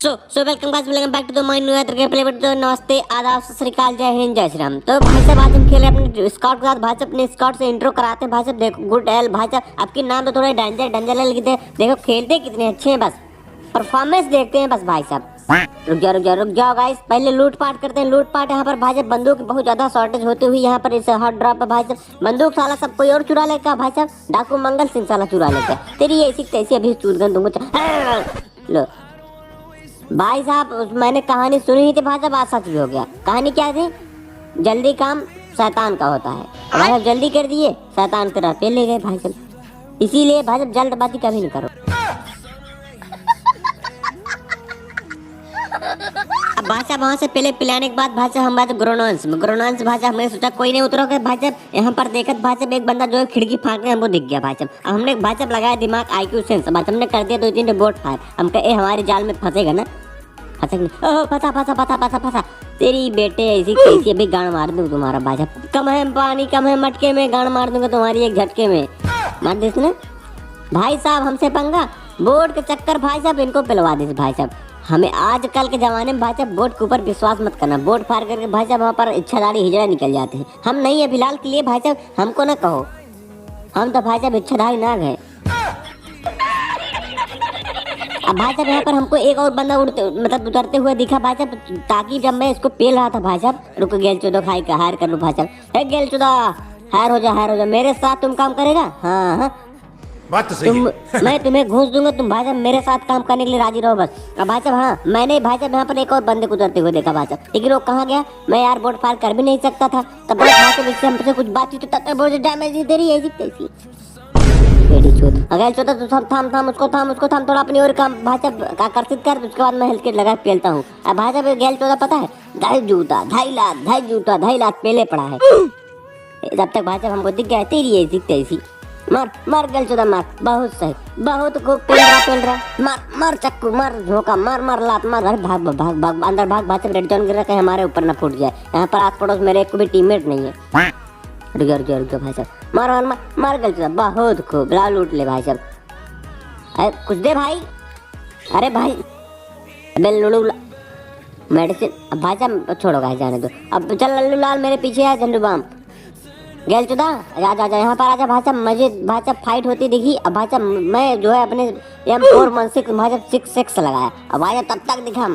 So welcome guys, welcome back to the my new game play video. नमस्ते, आदाब, सत श्री अकाल, जय हिंद, जय श्री राम। तो भाई साहब आज हम खेल रहे हैं अपने स्कॉट के साथ। भाई साहब अपने स्कॉट से इंट्रो कराते हैं। भाई साहब देखो, गुड एल भाई साहब आपके नाम तो थोड़े डेंजर डेंजर लिखते हैं। देखो खेलते कितने अच्छे हैं, बस परफॉर्मेंस देखते हैं बस। भाई साहब रुक जाओ गाइस, पहले लूट पाट करते हैं। लूट पाट यहाँ पर भाई साहब बंदूक की बहुत ज्यादा शॉर्टेज होती हुई यहाँ पर इस हॉट ड्रॉप पर भाई साहब बंदूक साला सब कोई और चुरा लेगा। भाई साहब डाकू मंगल सिंह साला चुरा लेगा। तेरी ये ऐसी तैसी अभी चूत गन तुमको लो भाई साहब। मैंने कहानी सुनी थी भाई साहब, आज सच भी हो गया। कहानी क्या थी? जल्दी काम शैतान का होता है। भाई साहब जल्दी कर दिए, शैतान तेरा पे ले गए भाई साहब। इसीलिए भाई साहब जल्दबाजी कभी नहीं करो। अब भाई साहब वहाँ से पहले पिलाने के बाद भाई साहब हम बात ग्रोनॉन्स भाई साहब। हमने सोचा कोई नहीं उतरोगे भाई साहब। यहाँ पर देखा भाई साहब एक बंदा जो है खिड़की फाँक रहे हमको दिख गया भाई साहब। अब हमने भाई साहब लगाया दिमाग IQ सेंस। भाई हमने कर दिया 2-3 बोट फायर। हम कहे हमारे जाल में फंसेगा ना, फंसा तेरी बेटे ऐसी कैसी अभी गाड़ मार दूं तुम्हारा भाई साहब। कम है पानी, कम है मटके में, गाड़ मार दूंगा तुम्हारी एक झटके में। मार दे ना भाई साहब, हमसे पंगा बोट के चक्कर भाई साहब इनको पिलवा दे भाई साहब। हमें आजकल के जमाने में भाई साहब बोट के ऊपर विश्वास मत करना। बोट फार करके भाई साहब वहाँ पर इच्छाधारी हिजड़ा निकल जाते हैं। हम नहीं है फिलहाल के लिए भाई साहब, हमको ना कहो, हम तो भाई साहब इच्छाधारी नाग है। अब भाई साहब यहाँ पर हमको एक और बंदा उतरते हुए दिखा भाई साहब, ताकि जब मैं इसको पेल रहा था भाई साहब, रुक गेल चौदह खाई का हायर कर लूँ भाई साहब। गेल चौदह हायर हो जा मेरे साथ तुम काम करेगा। हाँ बात तो सही है। मैं तुम्हें घूस दूंगा, तुम भाई साहब मेरे साथ काम करने के लिए राजी रहो बस। अब भाई साहब हाँ, मैंने भाई साहब यहाँ पर एक और बंदे को उतरते हुए देखा भाई साहब, लेकिन वो कहाँ गया? मैं यार बोट फायर कर भी नहीं सकता था। तब भाई साहब इससे हमसे कुछ बातचीत तक बहुत डैमेज दी तेरी ऐसी तैसी बेटी चोद। अगर चोदा तो सब थाम उसको थाम थोड़ा अपनी और काम भाई साहब आकर्षित कर। उसके बाद मैं हेल्थ किट लगा पेलता हूँ। अब भाई साहब गेल चोदा पता है 2.5 लाख पेले पड़ा है। जब तक भाई साहब हमको दिख गया तेरी ऐसी तैसी। मार गल चोदा मार, बहुत सही, बहुत खूब पेल रहा। मार चक्कू, मार झोंका, मार लात, मार। अरे भाग अंदर भाग भाई साहब। रेड जोन गिर रहा है, हमारे ऊपर ना फूट जाए। यहाँ पर आस पड़ोस मेरे एक को भी टीममेट नहीं है। रुक जा भाई साहब, मार गल चोदा, बहुत खूब। ला लूट ले भाई साहब। अरे कुछ दे भाई। अरे भाई अबे लुलू मेडिसिन। अब भाई साहब छोड़ो भाई, जाने दो। अब चल लल्लू लाल मेरे पीछे है झंडू बाम। गेल चुदा आजा यहाँ पर आजा भाई साहब। मुझे भाई साहब फाइट होती दिखी। अब भाई साहब मैं जो है अपने M416 भाई साहब 6 लगाया। अब भाई साहब तब तक दिखा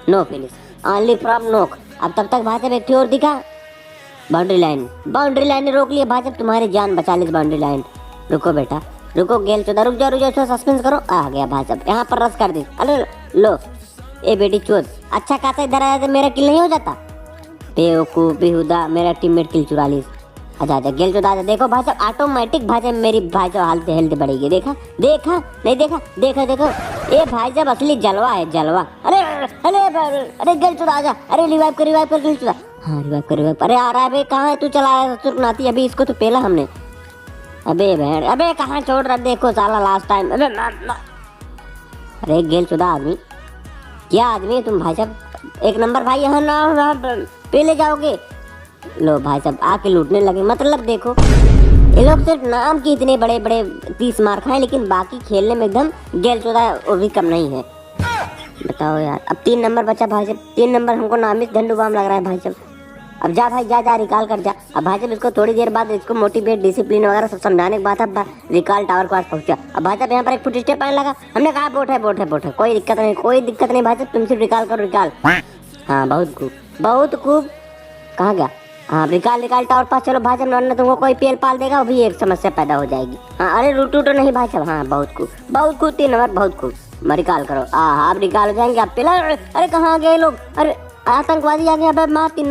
नो फिनिश ओनली फ्रॉम नोक। अब तब तक भाई साहब एक और दिखा बाउंड्री लाइन ने रोक लिया भाई साहब। तुम्हारी जान बचा ली बाउंड्री लाइन। रुको बेटा रुको, गेल चुदा रुक जाओ, सस्पेंस करो। आ गया भाई साहब, यहाँ पर रस कर दी। अरे लो ए बेटी चोद, अच्छा खासा इधर आया तो मेरा किल नहीं हो जाता? बेवकूफ बेहुदा, मेरा टीममेट किल चुरा ली। अच्छा गेल चुदा देखो भाई साहब, ऑटोमेटिक भाई साहब मेरी भाई साहब हेल्थ बढ़ेगी। देखा नहीं देखो ये भाई साहब असली जलवा है, जलवा। अरे गेल चुदा आजा। अरे रिवाइव कर गेल चुदा। हाँ रिवाइव कर। अरे आ रहा है भाई, कहाँ है तू? चला सुरनाती, अभी इसको तो पेला हमने। अबे बहन, अबे कहाँ छोड़ रहा? देखो साला लास्ट टाइम। अरे गेल चुदा आदमी, क्या आदमी है तुम भाई साहब? एक नंबर भाई, यहाँ ना पहले जाओगे। लो भाई साहब आके लूटने लगे। मतलब देखो ये लोग सिर्फ नाम की इतने बड़े 30 मार खाए, लेकिन बाकी खेलने में एकदम गेल चौदह वो भी कम नहीं है। बताओ यार, अब 3 नंबर बचा भाई साहब। 3 नंबर हमको नामित झंडू बाम लग रहा है भाई साहब। अब जा भाई जा रिकॉल कर जा। अब भाई साहब इसको थोड़ी देर बाद इसको मोटिवेट डिसिप्लिन वगैरह सब समझाने के बाद अब रिकॉल टावर के पास पहुंचा। अब भाई साहब यहाँ पर एक फुट स्टेप आने लगा। हमने कहा बोट है। कोई दिक्कत नहीं भाई साहब, तुम सिर्फ रिकॉल करो रिकॉल। हाँ बहुत खूब। कहाँ गया? हाँ रिकॉल टावर पास चलो भाई साहब, वरना तुमको कोई पेल पाल देगा, वो भी एक समस्या पैदा हो जाएगी। हाँ अरे रूटू तो नहीं भाई साहब। हाँ बहुत खूब 3 नंबर बहुत खूब। रिकॉल करो। आप रिकॉल हो जाएंगे आप पेला। अरे कहाँ गए लोग? अरे आतंकवादी आ गए। अब मार 3 नंबर।